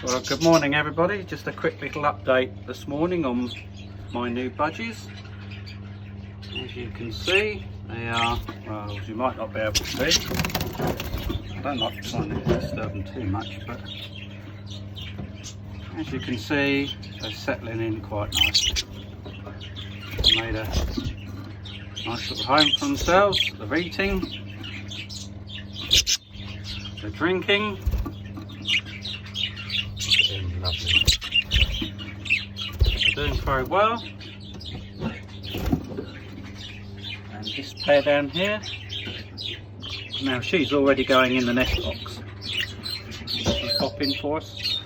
Well, good morning everybody. Just a quick little update this morning on my new budgies. As you can see, they are, well, as you might not be able to see, I don't like trying to disturb them too much, but as you can see, they're settling in quite nicely. They made a nice little home for themselves. They're eating, they're drinking. Lovely. They're doing very well. And this pair down here, now she's already going in the nest box. She's popping for us.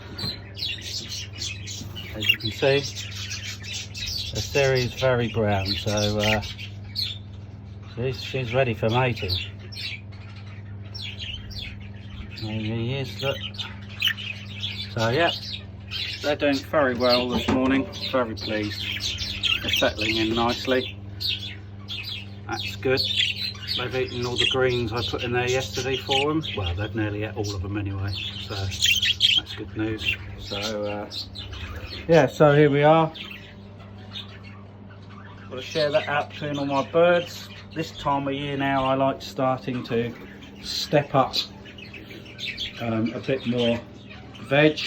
As you can see, the series very brown, so she's ready for mating. There he is, look. So yeah, they're doing very well this morning, very pleased. They're settling in nicely. That's good. They've eaten all the greens I put in there yesterday for them. Well, they've nearly ate all of them anyway, so that's good news. So yeah, so here we are. Got to share that out between all my birds. This time of year now I like starting to step up a bit more veg,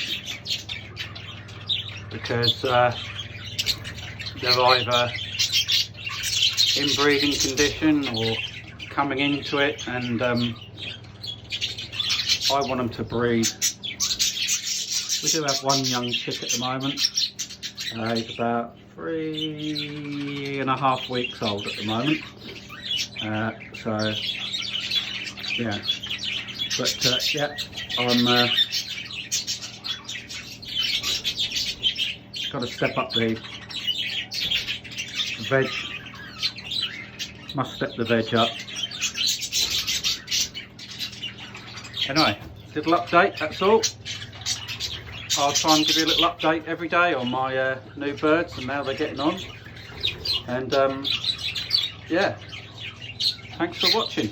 because they're either in breeding condition or coming into it, and I want them to breed. We do have one young chick at the moment. He's about 3.5 weeks old at the moment. So yeah, but yeah, I'm got to step up the veg. Must step the veg up. Anyway, little update, that's all. I'll try and give you a little update every day on my new birds and how they're getting on. And yeah, thanks for watching.